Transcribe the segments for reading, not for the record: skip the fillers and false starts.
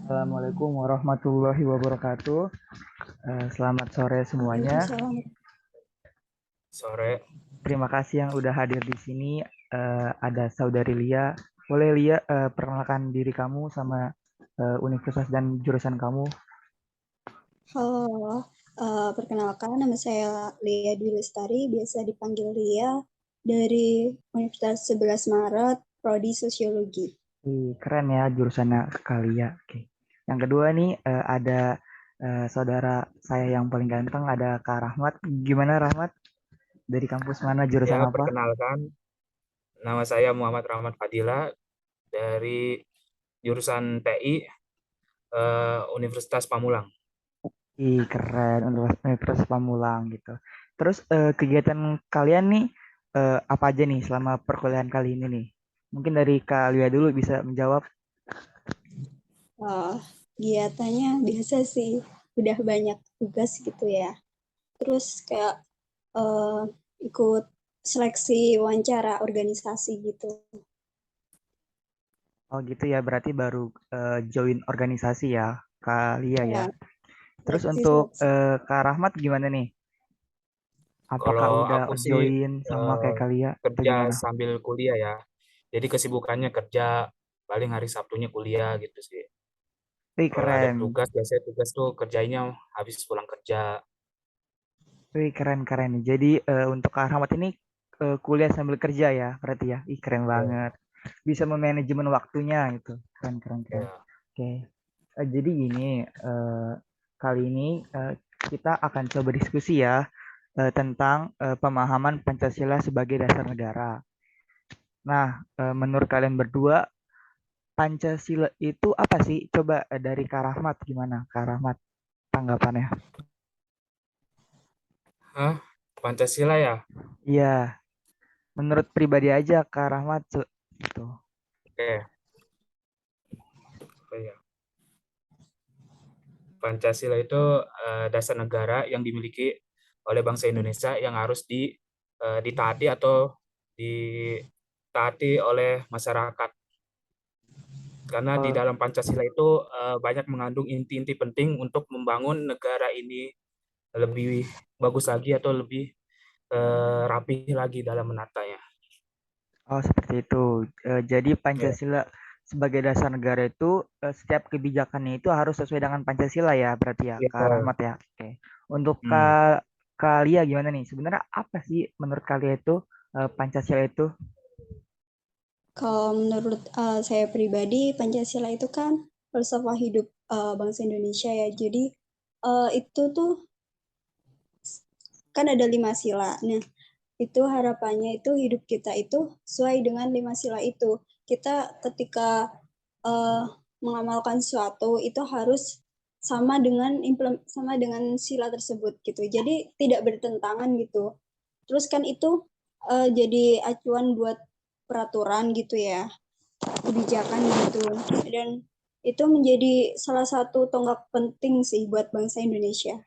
Assalamualaikum warahmatullahi wabarakatuh. Selamat sore semuanya. Waalaikumsalam. Sore. Terima kasih yang udah hadir di sini. Ada Saudari Lia. Boleh Lia perkenalkan diri kamu sama universitas dan jurusan kamu? Halo, perkenalkan nama saya Lia Dwi Lestari, biasa dipanggil Lia, dari Universitas 11 Maret, Prodi Sosiologi. Keren ya jurusannya Kalia. Oke. Yang kedua nih ada saudara saya yang paling ganteng, ada Kak Rahmat. Gimana Rahmat? Dari kampus mana, jurusan Ya, apa? perkenalkan, nama saya Muhammad Rahmat Fadila dari jurusan TI Universitas Pamulang. Keren, Universitas Pamulang gitu. Terus kegiatan kalian nih apa aja nih selama perkuliahan kali ini nih? Mungkin dari Kak Lia dulu bisa menjawab. Uh, Kegiatannya biasa sih, udah banyak tugas gitu ya. Terus kayak uh, ikut seleksi wawancara organisasi gitu. Oh gitu ya, berarti baru join organisasi ya, Kak Lia ya. Ya, Terus untuk seleksi-seleksi. Kak Rahmat gimana nih? Apakah Kalau udah aku sih join sama eh, kayak Kak Lia atau kerja gimana? sambil kuliah ya. Jadi kesibukannya kerja, paling hari Sabtunya kuliah gitu sih. Wih Kalau ada keren, tugas, biasanya tugas tuh kerjainnya habis pulang kerja. wih keren keren. Jadi untuk Kak Rahmat ini kuliah sambil kerja ya, berarti ya. Ih keren Ya, banget. Bisa memanajemen waktunya gitu. Keren keren keren. ya. Oke. Jadi gini, eh, kali ini kita akan coba diskusi ya tentang pemahaman Pancasila sebagai dasar negara. Nah, menurut kalian berdua, Pancasila itu apa sih? Coba dari Kak Rahmat gimana? Kak Rahmat tanggapannya? Hah? Pancasila ya? Iya, menurut pribadi aja Kak Rahmat gitu. Oke. Oh, iya. Pancasila itu dasar negara yang dimiliki oleh bangsa Indonesia yang harus ditaati atau ditaati oleh masyarakat. Karena di Oh, dalam Pancasila itu banyak mengandung inti-inti penting untuk membangun negara ini lebih bagus lagi atau lebih rapih lagi dalam menatanya. oh seperti itu. Jadi Ya, Pancasila sebagai dasar negara itu setiap kebijakannya itu harus sesuai dengan Pancasila ya, berarti ya, Kak ya. Rahmat ya. Oke. Untuk Hmm. Kalia gimana nih? Sebenarnya apa sih menurut Kalia itu Pancasila itu? Kalau menurut saya pribadi, Pancasila itu kan filsafat hidup bangsa Indonesia ya. Jadi itu tuh kan ada 5 sila. Nah, itu harapannya itu hidup kita itu sesuai dengan 5 sila itu. Kita ketika uh, mengamalkan sesuatu itu harus sama dengan sila tersebut gitu. Jadi tidak bertentangan gitu. Terus kan itu jadi acuan buat peraturan gitu ya, kebijakan gitu. Dan itu menjadi salah satu tonggak penting sih buat bangsa Indonesia.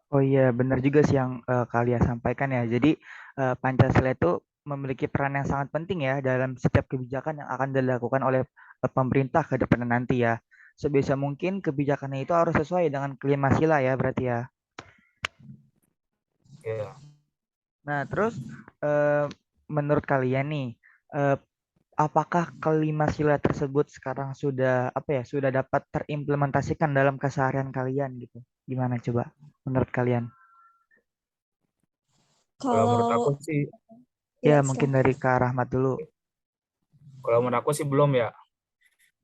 Oh iya, benar juga sih yang Kalia sampaikan ya. Jadi Pancasila itu memiliki peran yang sangat penting ya dalam setiap kebijakan yang akan dilakukan oleh pemerintah ke depan nanti ya. Sebisa mungkin kebijakannya itu harus sesuai dengan kelima sila ya berarti ya. Ya. Nah, terus eh, menurut kalian nih, eh, apakah kelima sila tersebut sekarang sudah apa ya, sudah dapat terimplementasikan dalam keseharian kalian gitu? Gimana coba menurut kalian? Kalau menurut aku Kalau sih, Ya, ya mungkin silahkan. dari Kak Rahmat dulu. kalau menurut aku sih belum ya,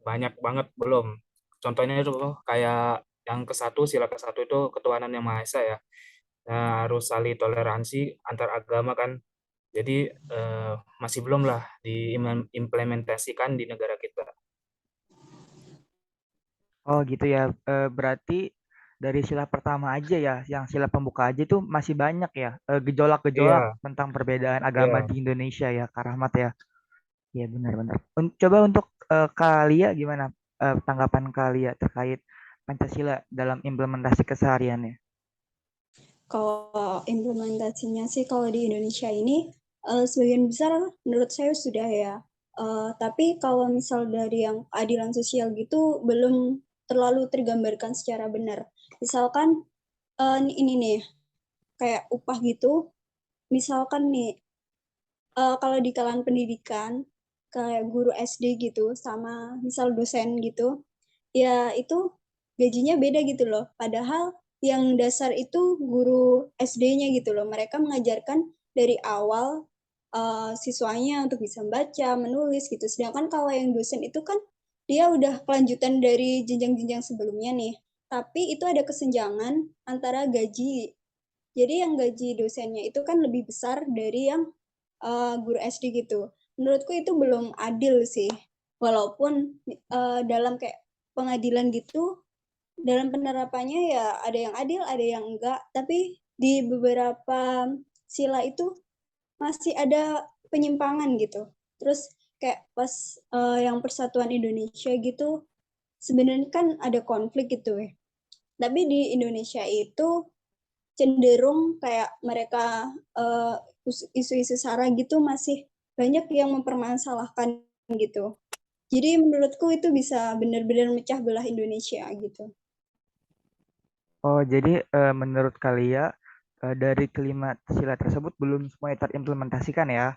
banyak banget belum. Contohnya itu kayak yang ke-1, sila ke-1 itu ketuhanan yang Maha Esa ya. Nah, harus saling toleransi antar agama kan. Jadi masih belum lah diimplementasikan di negara kita. Oh gitu ya. Berarti dari sila pertama aja ya, yang sila pembuka aja itu masih banyak ya gejolak-gejolak Iya, tentang perbedaan agama iya. di Indonesia ya, Kak Rahmat ya. Iya benar-benar. Coba untuk Kalia gimana tanggapan Kalia terkait Pancasila dalam implementasi kesehariannya? Kalau implementasinya sih kalau di Indonesia ini sebagian besar menurut saya sudah ya. Tapi kalau misal dari yang keadilan sosial gitu belum terlalu tergambarkan secara benar. Misalkan ini nih kayak upah gitu. Misalkan nih kalau di kalangan pendidikan kayak guru SD gitu sama misal dosen gitu, ya itu gajinya beda gitu loh. Padahal yang dasar itu guru SD-nya gitu loh. Mereka mengajarkan dari awal siswanya untuk bisa membaca, menulis gitu. Sedangkan kalau yang dosen itu kan dia udah kelanjutan dari jenjang-jenjang sebelumnya nih. Tapi itu ada kesenjangan antara gaji. Jadi yang gaji dosennya itu kan lebih besar dari yang guru SD gitu. Menurutku itu belum adil sih. Walaupun dalam kayak pengadilan gitu, dalam penerapannya ya ada yang adil, ada yang enggak. Tapi di beberapa sila itu masih ada penyimpangan gitu. Terus kayak pas yang Persatuan Indonesia gitu, sebenarnya kan ada konflik gitu ya. Tapi di Indonesia itu cenderung kayak mereka isu-isu SARA gitu masih banyak yang mempermasalahkan gitu. Jadi menurutku itu bisa benar-benar mecah belah Indonesia gitu. Oh, jadi menurut kalian dari kelima sila tersebut belum semuanya terimplementasikan ya?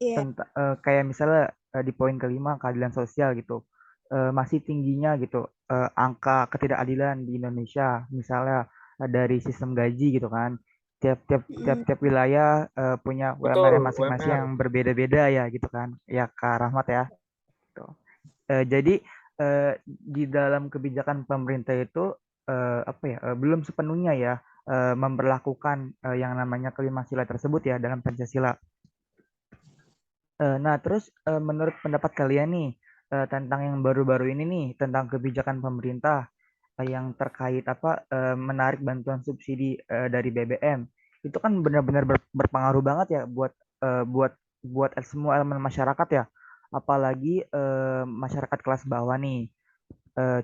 Iya. Kayak misalnya di poin kelima keadilan sosial gitu, masih tingginya gitu angka ketidakadilan di Indonesia, misalnya dari sistem gaji gitu kan. Tiap wilayah punya Betul, UMR masing-masing UMR. yang berbeda-beda ya gitu kan. Ya Kak Rahmat ya. Gitu. Jadi di dalam kebijakan pemerintah itu apa ya belum sepenuhnya ya memperlakukan yang namanya kelima sila tersebut ya dalam Pancasila. Nah, terus menurut pendapat kalian nih tentang yang baru-baru ini nih tentang kebijakan pemerintah yang terkait apa menarik bantuan subsidi dari BBM itu kan benar-benar berpengaruh banget ya buat semua elemen masyarakat ya, apalagi masyarakat kelas bawah nih.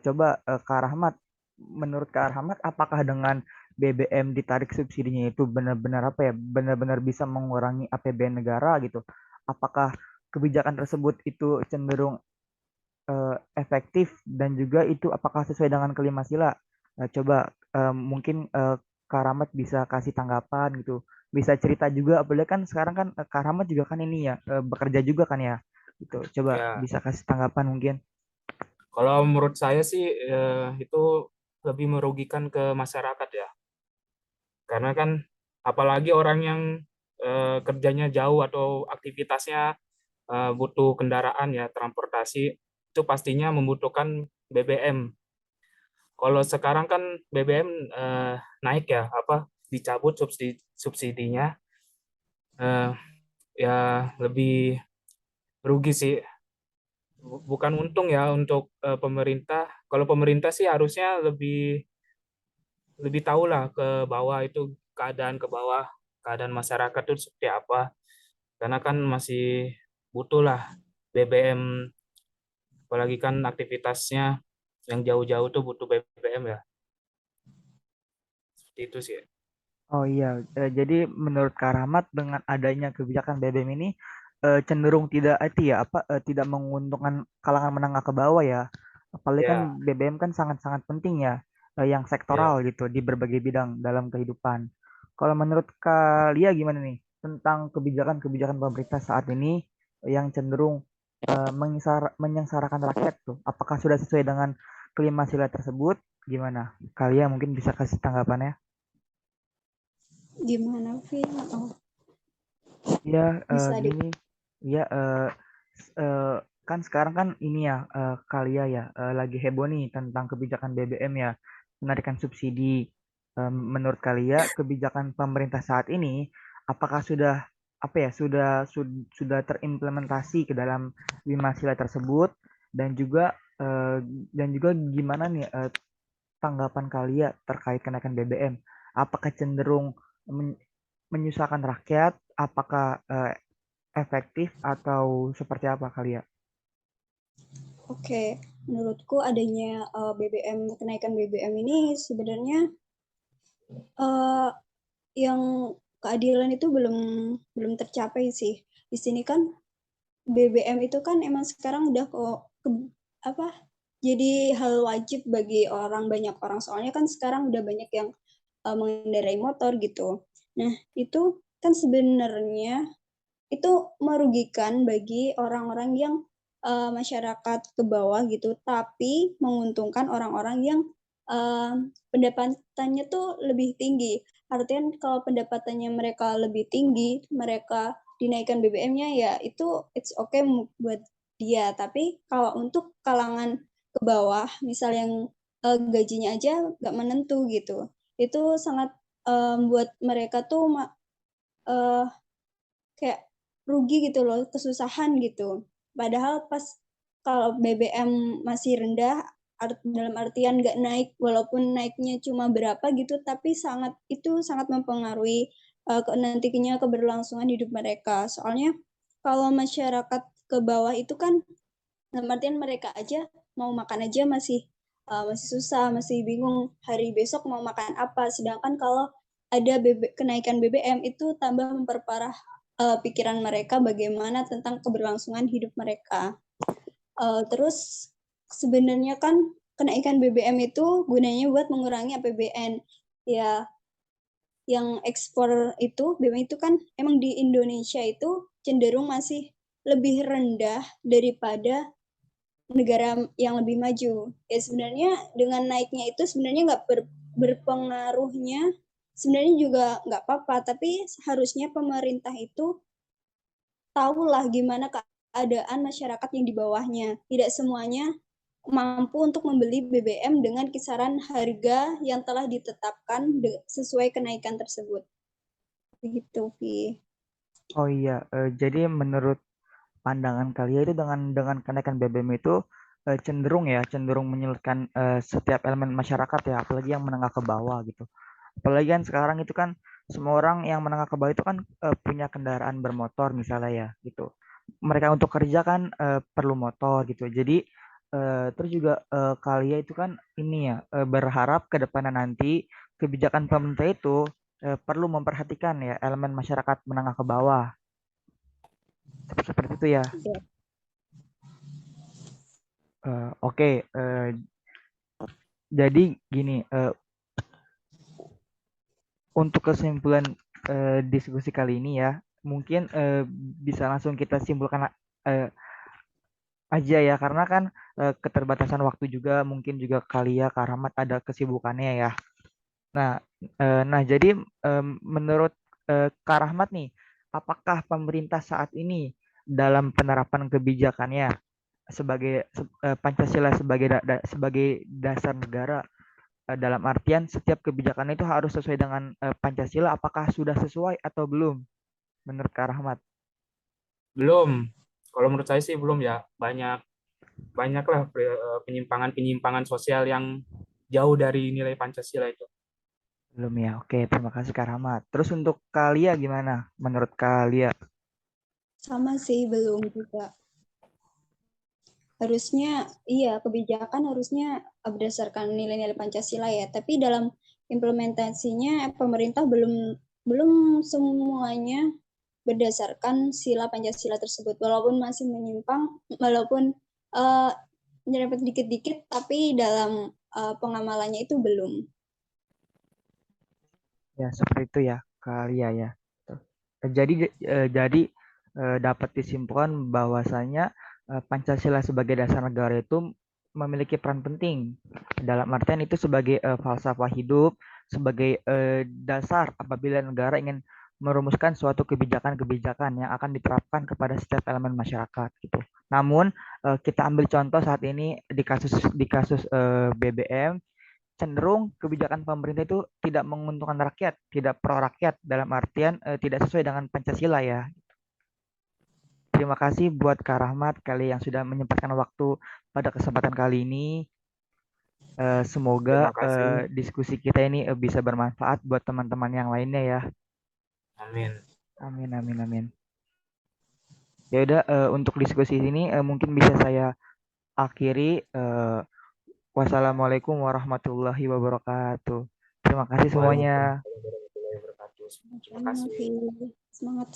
Coba Kak Rahmat, menurut Kak Rahmat, apakah dengan BBM ditarik subsidinya itu benar-benar apa ya, benar-benar bisa mengurangi APBN negara gitu? Apakah kebijakan tersebut itu cenderung efektif dan juga itu apakah sesuai dengan kelima sila? Coba mungkin Kak Rahmat bisa kasih tanggapan gitu, bisa cerita juga. Apalagi kan sekarang kan Kak Rahmat juga kan ini ya bekerja juga kan ya, gitu. Coba Ya, bisa kasih tanggapan mungkin. kalau menurut saya sih itu lebih merugikan ke masyarakat ya. Karena kan apalagi orang yang kerjanya jauh atau aktivitasnya butuh kendaraan ya, transportasi, itu pastinya membutuhkan BBM. Kalau sekarang kan BBM naik ya, apa dicabut subsidinya, eh, ya lebih rugi sih. Bukan untung ya untuk pemerintah. Kalau pemerintah sih harusnya lebih lebih tahu lah ke bawah itu, keadaan ke bawah, keadaan masyarakat itu seperti apa. Karena kan masih butuh lah BBM, apalagi kan aktivitasnya yang jauh-jauh tuh butuh BBM ya. Seperti itu sih. Oh iya, jadi menurut Kak Rahmat dengan adanya kebijakan BBM ini cenderung tidak itu ya apa tidak menguntungkan kalangan menengah ke bawah ya. Apalagi kan Ya, BBM kan sangat-sangat penting ya yang ya. sektoral gitu di berbagai bidang dalam kehidupan. Kalau menurut Kak Lia gimana nih tentang kebijakan-kebijakan pemerintah saat ini yang cenderung menyengsarakan rakyat tuh? Apakah sudah sesuai dengan kelima sila tersebut? Gimana? Kalian mungkin bisa kasih tanggapannya? Gimana, Vi? Oh, Ya, bisa di. gini, ya kan sekarang kan ini ya Kalia ya lagi heboh nih tentang kebijakan BBM ya, penarikan subsidi. Menurut Kalia, kebijakan pemerintah saat ini apakah sudah apa ya sudah terimplementasi ke dalam lima sila tersebut dan juga eh, gimana nih tanggapan Kalia terkait kenaikan BBM? Apakah cenderung men- menyusahkan rakyat? Apakah efektif atau seperti apa kali ya? Oke, menurutku adanya BBM, kenaikan BBM ini sebenarnya uh, yang keadilan itu belum belum tercapai sih. Di sini kan BBM itu kan emang sekarang udah kok apa jadi hal wajib bagi banyak orang. Soalnya kan sekarang udah banyak yang mengendarai motor gitu. Nah, itu kan sebenarnya itu merugikan bagi orang-orang yang masyarakat ke bawah gitu, tapi menguntungkan orang-orang yang pendapatannya tuh lebih tinggi. Artinya kalau pendapatannya mereka lebih tinggi, mereka dinaikkan BBM-nya ya itu it's okay buat dia. Tapi kalau untuk kalangan ke bawah, misal yang gajinya aja nggak menentu gitu, itu sangat buat mereka tuh uh, kayak rugi gitu loh, kesusahan gitu. Padahal pas kalau BBM masih rendah, dalam artian nggak naik, walaupun naiknya cuma berapa gitu, tapi itu sangat mempengaruhi nantinya keberlangsungan hidup mereka. Soalnya kalau masyarakat ke bawah itu kan, dalam artian mereka aja mau makan aja masih susah, masih bingung hari besok mau makan apa. Sedangkan kalau ada kenaikan BBM itu tambah memperparah pikiran mereka bagaimana tentang keberlangsungan hidup mereka. Terus sebenarnya kan kenaikan BBM itu gunanya buat mengurangi APBN. Ya, yang ekspor itu BBM itu kan emang di Indonesia itu cenderung masih lebih rendah daripada negara yang lebih maju. Ya sebenarnya dengan naiknya itu sebenarnya nggak berpengaruhnya, sebenarnya juga nggak apa-apa, tapi harusnya pemerintah itu tahulah gimana keadaan masyarakat yang di bawahnya. Tidak semuanya mampu untuk membeli BBM dengan kisaran harga yang telah ditetapkan sesuai kenaikan tersebut. Begitu, Vi. Oh iya, jadi menurut pandangan kalian itu dengan kenaikan BBM itu cenderung menyulitkan setiap elemen masyarakat ya, apalagi yang menengah ke bawah gitu. Apalagi kan sekarang itu kan semua orang yang menengah ke bawah itu kan punya kendaraan bermotor misalnya ya gitu. Mereka untuk kerja kan perlu motor gitu. Jadi terus juga kalian itu kan ini ya berharap ke depannya nanti kebijakan pemerintah itu perlu memperhatikan ya elemen masyarakat menengah ke bawah. Seperti itu ya. Ya. Oke, jadi gini, untuk kesimpulan diskusi kali ini ya, mungkin bisa langsung kita simpulkan eh, aja ya, karena kan keterbatasan waktu juga, mungkin juga kali ya Kak Rahmat ada kesibukannya ya. Nah, nah jadi menurut Kak Rahmat nih, apakah pemerintah saat ini dalam penerapan kebijakannya sebagai Pancasila sebagai dasar negara, dalam artian setiap kebijakan itu harus sesuai dengan Pancasila, apakah sudah sesuai atau belum menurut Kak Rahmat? Belum. Kalau menurut saya sih belum ya. Banyaklah penyimpangan-penyimpangan sosial yang jauh dari nilai Pancasila itu. Belum ya. Oke, terima kasih Kak Rahmat. Terus untuk Kalia gimana menurut Kalia? Sama sih, belum juga. Harusnya, iya, kebijakan harusnya berdasarkan nilai-nilai Pancasila ya. Tapi dalam implementasinya pemerintah belum belum semuanya berdasarkan sila Pancasila tersebut. Walaupun masih menyimpang, walaupun uh, nyerempet dikit-dikit, tapi dalam pengamalannya itu belum. Ya, seperti itu ya, Kalia ya. Jadi dapat disimpulkan bahwasanya Pancasila sebagai dasar negara itu memiliki peran penting dalam artian itu sebagai falsafah hidup, sebagai dasar apabila negara ingin merumuskan suatu kebijakan-kebijakan yang akan diterapkan kepada setiap elemen masyarakat gitu. Namun kita ambil contoh saat ini di kasus BBM, cenderung kebijakan pemerintah itu tidak menguntungkan rakyat, tidak pro rakyat dalam artian tidak sesuai dengan Pancasila ya. Terima kasih buat Kak Rahmat kali yang sudah menyempatkan waktu pada kesempatan kali ini. Semoga Terima kasih. diskusi kita ini bisa bermanfaat buat teman-teman yang lainnya ya. Amin. Amin, amin, amin. Ya udah, untuk diskusi ini mungkin bisa saya akhiri. Wassalamualaikum warahmatullahi wabarakatuh. Terima kasih semuanya. Waalaikumsalam warahmatullahi wabarakatuh. Terima kasih. Oke, semangat.